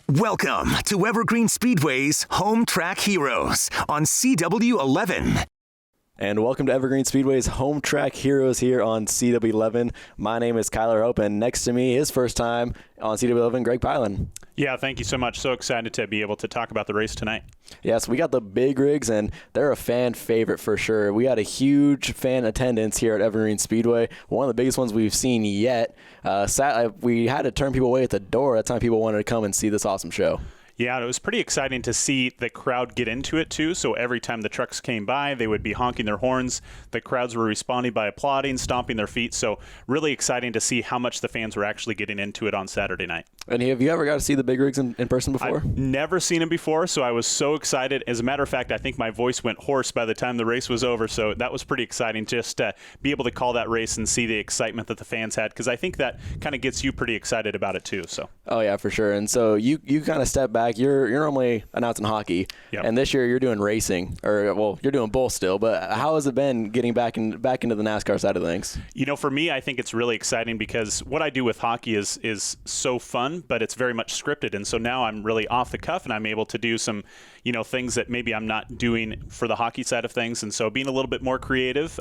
Welcome to Evergreen Speedway's Home Track Heroes on CW11. And welcome to Evergreen Speedway's Home Track Heroes here on CW11. My name is Kyler Hope, and next to me, his first time on CW11, Greg Pylan. Yeah, thank you so much. So excited to be able to talk about the race tonight. Yes, we got the big rigs, and they're a fan favorite for sure. We had a huge fan attendance here at Evergreen Speedway, one of the biggest ones we've seen yet. We had to turn people away at the door. That's time people wanted to come and see this awesome show. Yeah, it was pretty exciting to see the crowd get into it, too. So every time the trucks came by, they would be honking their horns. The crowds were responding by applauding, stomping their feet. So really exciting to see how much the fans were actually getting into it on Saturday night. And have you ever got to see the big rigs in person before? I've never seen them before, so I was so excited. As a matter of fact, I think my voice went hoarse by the time the race was over. So that was pretty exciting just to be able to call that race and see the excitement that the fans had, because I think that kind of gets you pretty excited about it, too. So. Oh, yeah, for sure. And so you kind of step back. You're normally announcing hockey, yep. And this year you're doing racing, or you're doing both still. But how has it been getting back into the NASCAR side of things? You know, for me, I think it's really exciting because what I do with hockey is so fun, but it's very much scripted, and so now I'm really off the cuff, and I'm able to do some, things that maybe I'm not doing for the hockey side of things, and so being a little bit more creative.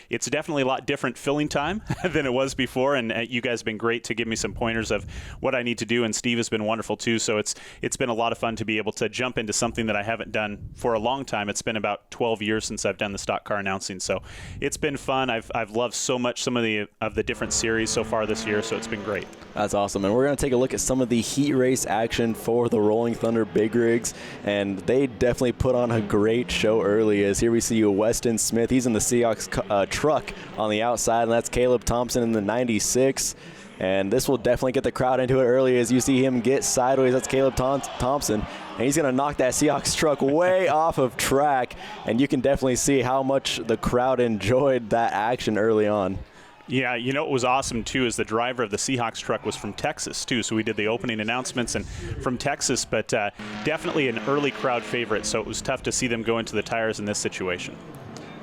It's definitely a lot different filling time than it was before, and you guys have been great to give me some pointers of what I need to do, and Steve has been wonderful too. So it's been a lot of fun to be able to jump into something that I haven't done for a long time. It's been about 12 years since I've done the stock car announcing, so it's been fun. I've loved so much some of the different series so far this year, so it's been great. That's awesome, and we're going to take a look at some of the heat race action for the Rolling Thunder Big Rigs, and they definitely put on a great show early. As here we see Weston Smith. He's in the Seahawks truck on the outside, and that's Caleb Thompson in the 96. And this will definitely get the crowd into it early as you see him get sideways. That's Caleb Thompson. And he's going to knock that Seahawks truck way off of track. And you can definitely see how much the crowd enjoyed that action early on. Yeah, what was awesome, too, is the driver of the Seahawks truck was from Texas, too. So we did the opening announcements and from Texas, but definitely an early crowd favorite. So it was tough to see them go into the tires in this situation.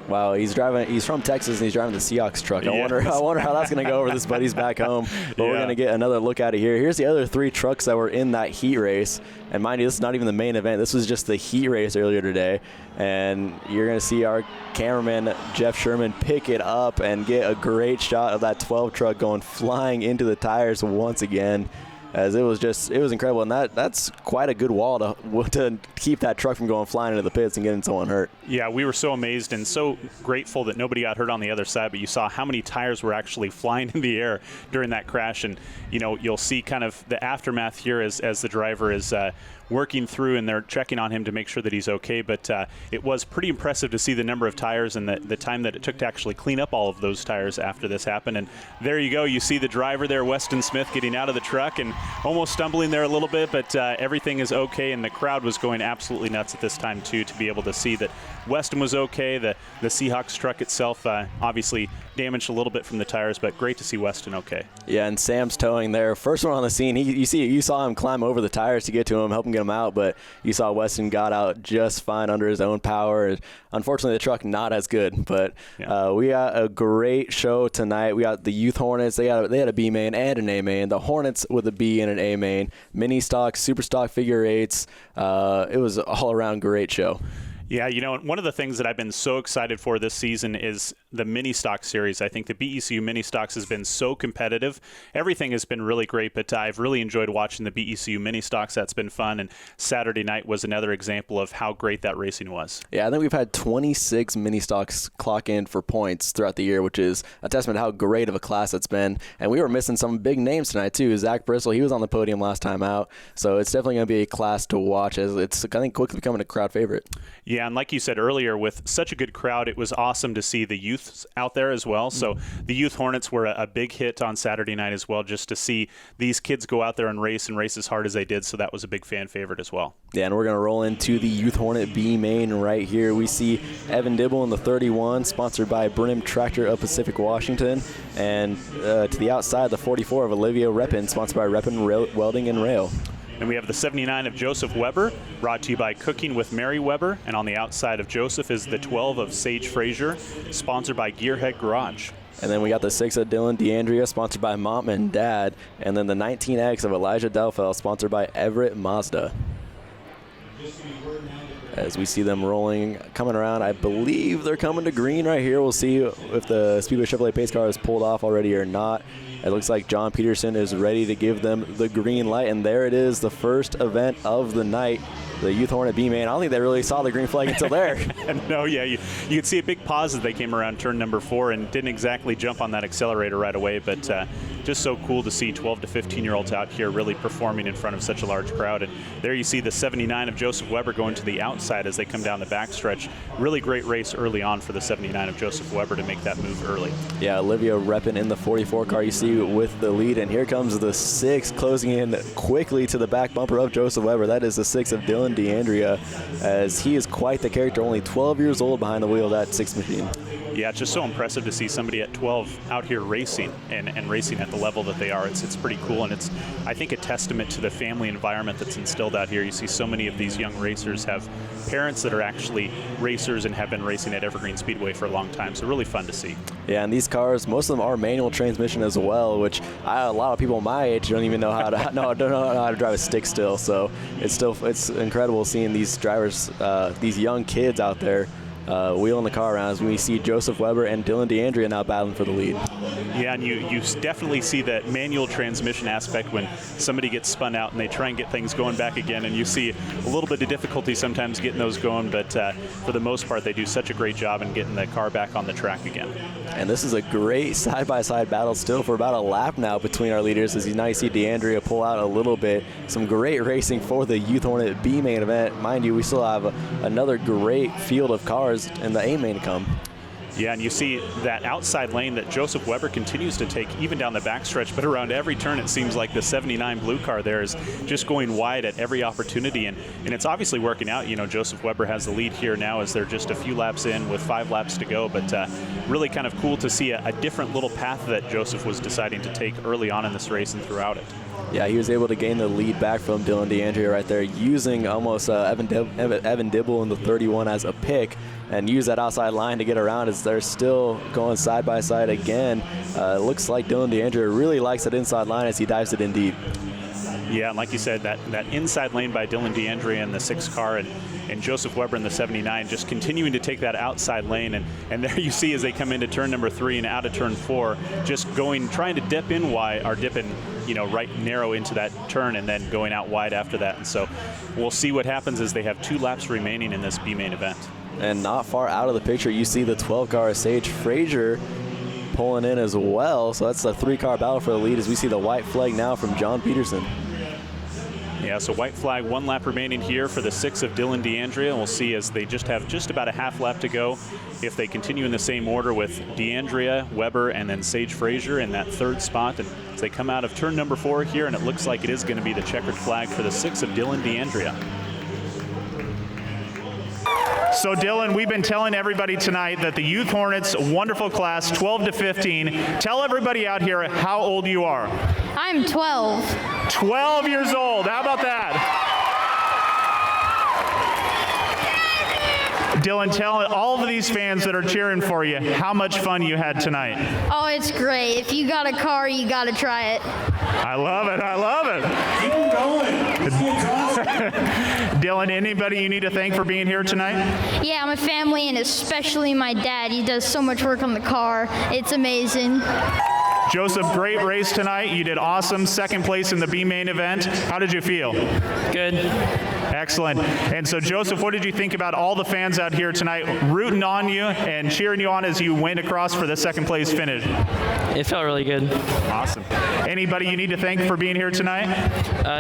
Wow, he's from Texas, and he's driving the Seahawks truck. I wonder how that's going to go over this buddies back home. But We're going to get another look at it here. Here's the other three trucks that were in that heat race. And mind you, this is not even the main event. This was just the heat race earlier today. And you're going to see our cameraman, Jeff Sherman, pick it up and get a great shot of that 12 truck going flying into the tires once again. As it was incredible, and that's quite a good wall to keep that truck from going flying into the pits and getting someone hurt. Yeah, we were so amazed and so grateful that nobody got hurt on the other side, but you saw how many tires were actually flying in the air during that crash, and you'll see kind of the aftermath here as the driver is working through, and they're checking on him to make sure that he's okay, but it was pretty impressive to see the number of tires and the time that it took to actually clean up all of those tires after this happened. And there you go, you see the driver there, Weston Smith, getting out of the truck and almost stumbling there a little bit, but everything is okay, and the crowd was going absolutely nuts at this time too, to be able to see that Weston was okay. The Seahawks truck itself obviously damaged a little bit from the tires, but great to see Weston okay. Yeah, and Sam's towing there. First one on the scene, you saw him climb over the tires to get to him, help him get him out, but you saw Weston got out just fine under his own power. Unfortunately, the truck not as good, but yeah. We got a great show tonight. We got the Youth Hornets. They had a B main and an A main. The Hornets with a B and an A main. Mini stock, super stock figure eights. It was an all-around great show. Yeah, one of the things that I've been so excited for this season is the mini stock series. I think the BECU mini stocks has been so competitive. Everything has been really great, but I've really enjoyed watching the BECU mini stocks. That's been fun, and Saturday night was another example of how great that racing was. Yeah, I think we've had 26 mini stocks clock in for points throughout the year, which is a testament to how great of a class it's been. And we were missing some big names tonight, too. Zach Bristol, he was on the podium last time out, so it's definitely going to be a class to watch, as it's, I think, quickly becoming a crowd favorite. Yeah, and like you said earlier, with such a good crowd, it was awesome to see the youths out there as well. So the Youth Hornets were a big hit on Saturday night as well, just to see these kids go out there and race as hard as they did. So that was a big fan favorite as well. Yeah, and we're going to roll into the Youth Hornet B main right here. We see Evan Dibble in the 31, sponsored by Brim Tractor of Pacific, Washington. And to the outside, the 44 of Olivia Reppin, sponsored by Reppin Welding and Rail. And we have the 79 of Joseph Weber, brought to you by Cooking with Mary Weber. And on the outside of Joseph is the 12 of Sage Frazier, sponsored by Gearhead Garage. And then we got the 6 of Dylan Dandrea, sponsored by Mom and Dad. And then the 19X of Elijah Delfell, sponsored by Everett Mazda. As we see them rolling, coming around, I believe they're coming to green right here. We'll see if the Speedway AAA pace car is pulled off already or not. It looks like John Peterson is ready to give them the green light. And there it is, the first event of the night. The Youth Hornet B-Main. I don't think they really saw the green flag until there. No, yeah, you could see a big pause as they came around turn number 4 and didn't exactly jump on that accelerator right away, but just so cool to see 12 to 15-year-olds out here really performing in front of such a large crowd. And there you see the 79 of Joseph Weber going to the outside as they come down the backstretch. Really great race early on for the 79 of Joseph Weber to make that move early. Yeah, Olivia repping in the 44 car you see with the lead, and here comes the 6 closing in quickly to the back bumper of Joseph Weber. That is the 6 of Dylan Dandrea, as he is quite the character, only 12 years old behind the wheel of that 6 machine. Yeah, it's just so impressive to see somebody at 12 out here racing and racing at the level that they are. It's pretty cool, and it's, I think, a testament to the family environment that's instilled out here. You see so many of these young racers have parents that are actually racers and have been racing at Evergreen Speedway for a long time, so really fun to see. Yeah, and these cars, most of them are manual transmission as well, which a lot of people my age don't even know how to don't know how to drive a stick still. So it's incredible seeing these drivers, these young kids out there wheeling the car around, as we see Joseph Weber and Dylan Dandrea now battling for the lead. Yeah, and you definitely see that manual transmission aspect when somebody gets spun out and they try and get things going back again, and you see a little bit of difficulty sometimes getting those going, but for the most part they do such a great job in getting the car back on the track again. And this is a great side-by-side battle still for about a lap now between our leaders, as you now see Dandrea pull out a little bit. Some great racing for the Youth Hornet B main event. Mind you, we still have another great field of cars in the A main to come. Yeah, and you see that outside lane that Joseph Weber continues to take even down the backstretch, but around every turn it seems like the 79 blue car there is just going wide at every opportunity, and it's obviously working out. You know, Joseph Weber has the lead here now as they're just a few laps in with 5 laps to go, but really kind of cool to see a different little path that Joseph was deciding to take early on in this race and throughout it. Yeah, he was able to gain the lead back from Dylan Dandrea right there, using almost Evan Dibble in the 31 as a pick, and use that outside line to get around as they're still going side by side again. Looks like Dylan Dandrea really likes that inside line as he dives it in deep. Yeah, and like you said, that inside lane by Dylan Dandrea in the 6 car and Joseph Weber in the 79 just continuing to take that outside lane, and there you see as they come into turn number 3 and out of turn 4, just trying to dip in wide, or dip in, you know, right narrow into that turn and then going out wide after that. And so we'll see what happens as they have 2 laps remaining in this B main event. And not far out of the picture, you see the 12 car Sage Frazier pulling in as well. So that's a 3-car battle for the lead as we see the white flag now from John Peterson. Yeah, so white flag, 1 lap remaining here for the 6 of Dylan Dandrea. And we'll see as they just have just about a half lap to go if they continue in the same order with Dandrea, Weber, and then Sage Frazier in that 3rd spot. And as they come out of turn number 4 here, and it looks like it is going to be the checkered flag for the 6 of Dylan Dandrea. So Dylan, we've been telling everybody tonight that the Youth Hornets, wonderful class, 12 to 15. Tell everybody out here how old you are. I'm 12. 12 years old. How about that? Dylan, tell all of these fans that are cheering for you how much fun you had tonight. Oh, it's great. If you got a car, you got to try it. I love it. I love it. Keep going. Dylan, anybody you need to thank for being here tonight? Yeah, my family and especially my dad. He does so much work on the car. It's amazing. Joseph, great race tonight. You did awesome. 2nd place in the B main event. How did you feel? Good. Excellent. And so, Joseph, what did you think about all the fans out here tonight rooting on you and cheering you on as you went across for the 2nd place finish? It felt really good. Awesome. Anybody you need to thank for being here tonight?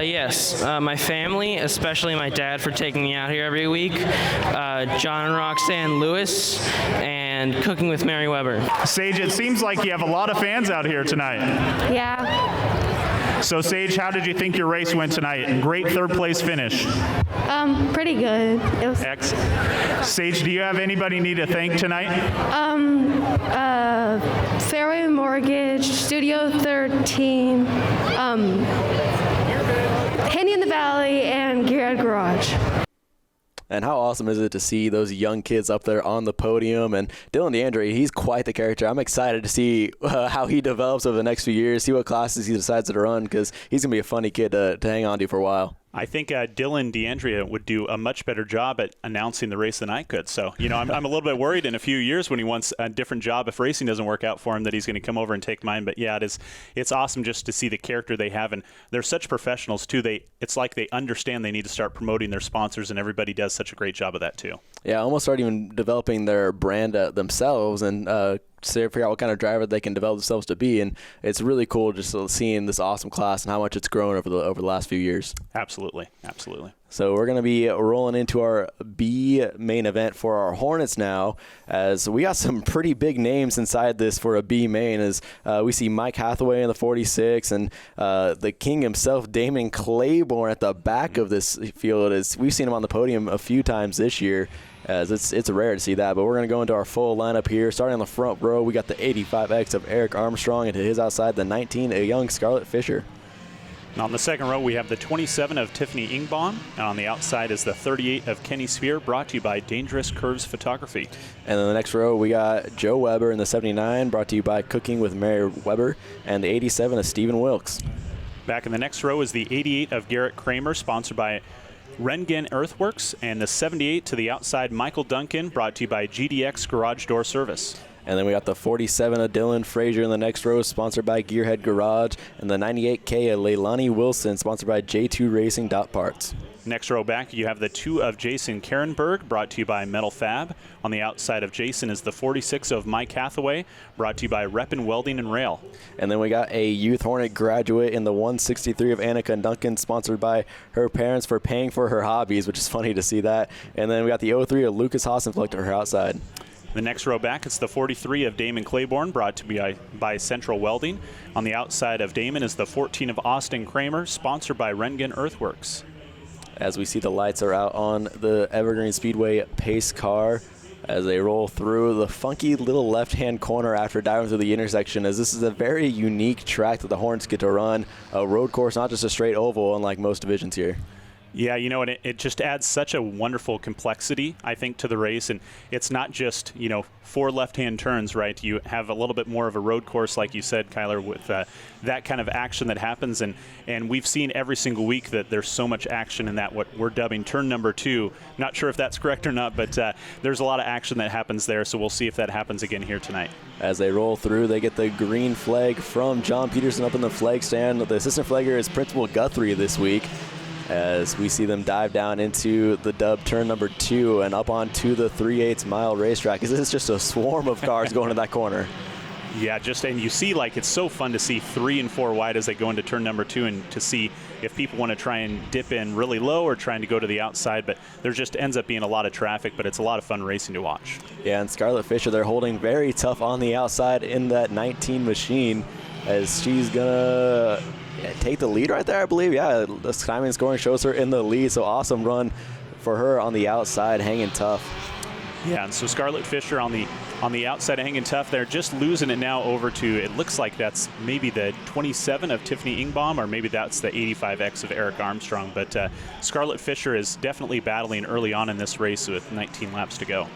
Yes. My family, especially my dad, for taking me out here every week. John and Roxanne Lewis, and Cooking with Mary Weber. Sage, it seems like you have a lot of fans out here tonight. Yeah. So, Sage, how did you think your race went tonight? Great 3rd place finish. Pretty good. It was Excellent. Sage, do you have anybody you need to thank tonight? Fairway Mortgage, Studio 13, Henny in the Valley, and Garrett Garage. And how awesome is it to see those young kids up there on the podium? And Dylan Dandrea, he's quite the character. I'm excited to see how he develops over the next few years, see what classes he decides to run, because he's going to be a funny kid to hang on to for a while. I think Dylan Dandrea would do a much better job at announcing the race than I could. So, I'm a little bit worried in a few years when he wants a different job, if racing doesn't work out for him, that he's going to come over and take mine. But yeah, it's awesome just to see the character they have. And they're such professionals too. It's like they understand they need to start promoting their sponsors, and everybody does such a great job of that too. Yeah, almost start even developing their brand themselves and figure out what kind of driver they can develop themselves to be. And it's really cool just seeing this awesome class and how much it's grown over the last few years. Absolutely. So we're going to be rolling into our B main event for our Hornets now, as we got some pretty big names inside this for a B main, as we see Mike Hathaway in the 46 and the king himself, Damon Claiborne, at the back of this field. As we've seen him on the podium a few times this year, as it's rare to see that. But we're going to go into our full lineup here. Starting on the front row, we got the 85X of Eric Armstrong, and to his outside, the 19, a young Scarlett Fisher. And on the second row, we have the 27 of Tiffany Ingbaum, and on the outside is the 38 of Kenny Sphere, brought to you by Dangerous Curves Photography. And then the next row, we got Joe Weber in the 79, brought to you by Cooking with Mary Weber, and the 87 of Stephen Wilkes. Back in the next row is the 88 of Garrett Kramer, sponsored by Rengen Earthworks, and the 78 to the outside, Michael Duncan, brought to you by GDX Garage Door Service. And then we got the 47 of Dylan Frazier in the next row, sponsored by Gearhead Garage, and the 98K of Leilani Wilson, sponsored by J2 Racing Parts. Next row back, you have the 2 of Jason Karenberg, brought to you by Metal Fab. On the outside of Jason is the 46 of Mike Hathaway, brought to you by Reppin Welding and Rail. And then we got a Youth Hornet graduate in the 163 of Annika Duncan, sponsored by her parents for paying for her hobbies, which is funny to see that. And then we got the 03 of Lucas Hassenfleck to her outside. The next row back, it's the 43 of Damon Claiborne, brought to you by Central Welding. On the outside of Damon is the 14 of Austin Kramer, sponsored by Rengen Earthworks. As we see the lights are out on the Evergreen Speedway pace car as they roll through the funky little left-hand corner after diving through the intersection, as this is a very unique track that the Hornets get to run, a road course, not just a straight oval, unlike most divisions here. Yeah, and it just adds such a wonderful complexity, I think, to the race. And it's not just, 4 left-hand turns, right? You have a little bit more of a road course, like you said, Kyler, with that kind of action that happens. And we've seen every single week that there's so much action in that, what we're dubbing turn number 2. Not sure if that's correct or not, but there's a lot of action that happens there. So we'll see if that happens again here tonight. As they roll through, they get the green flag from John Peterson up in the flag stand. The assistant flagger is Principal Guthrie this week, as we see them dive down into the dub turn number 2 and up onto the 3/8 mile racetrack. This is just a swarm of cars going to that corner. Yeah, and you see, it's so fun to see 3 and 4 wide as they go into turn number 2, and to see if people want to try and dip in really low or trying to go to the outside. But there just ends up being a lot of traffic, but it's a lot of fun racing to watch. Yeah, and Scarlett Fisher, they're holding very tough on the outside in that 19 machine, as she's going to take the lead right there, I believe. Yeah, the timing scoring shows her in the lead, so awesome run for her on the outside, hanging tough. Yeah, and so Scarlett Fisher on the outside hanging tough. They're just losing it now over to, it looks like that's maybe the 27 of Tiffany Ingbaum, or maybe that's the 85X of Eric Armstrong. But Scarlett Fisher is definitely battling early on in this race with 19 laps to go.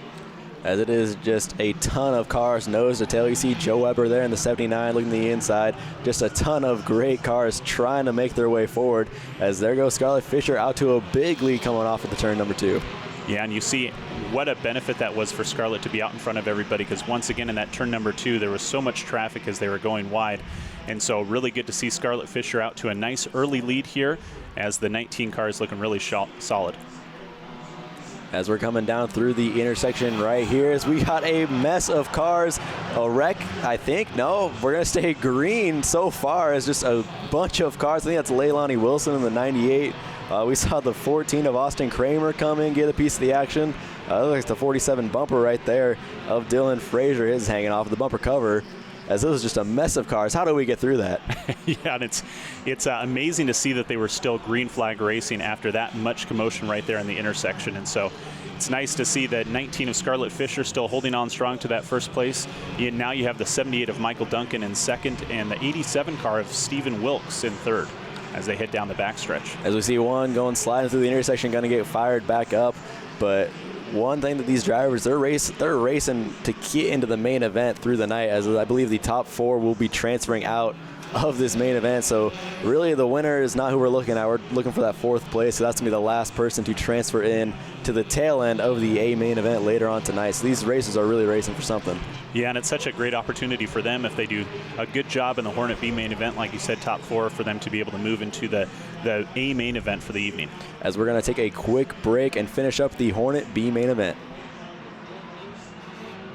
As it is just a ton of cars nose to tail. You see Joe Weber there in the 79 looking to the inside. Just a ton of great cars trying to make their way forward, as there goes Scarlett Fisher out to a big lead coming off at the turn number 2. Yeah, and you see what a benefit that was for Scarlett to be out in front of everybody, because once again in that turn number 2 there was so much traffic as they were going wide. And so really good to see Scarlett Fisher out to a nice early lead here, as the 19 car is looking really solid. As we're coming down through the intersection right here, as we got a mess of cars, a wreck, I think. No, we're going to stay green so far, as just a bunch of cars. I think that's Leilani Wilson in the 98. We saw the 14 of Austin Kramer come in, get a piece of the action. Looks like the 47 bumper right there of Dylan Frazier is hanging off the bumper cover, as it was just a mess of cars. How do we get through that? Yeah, and it's amazing to see that they were still green flag racing after that much commotion right there in the intersection. And so it's nice to see that 19 of Scarlett Fisher still holding on strong to that first place. Now you have the 78 of Michael Duncan in second, and the 87 car of Stephen Wilkes in third, as they head down the backstretch. As we see one going sliding through the intersection, going to get fired back up. But one thing that these drivers, they're racing to get into the main event through the night, as I believe the top 4 will be transferring out of this main event. So really the winner is not who we're looking at. We're looking for that 4th place. So that's going to be the last person to transfer in to the tail end of the A main event later on tonight. So these racers are really racing for something. Yeah, and it's such a great opportunity for them if they do a good job in the Hornet B main event, like you said, top 4, for them to be able to move into the A main event for the evening. As we're going to take a quick break and finish up the Hornet B main event.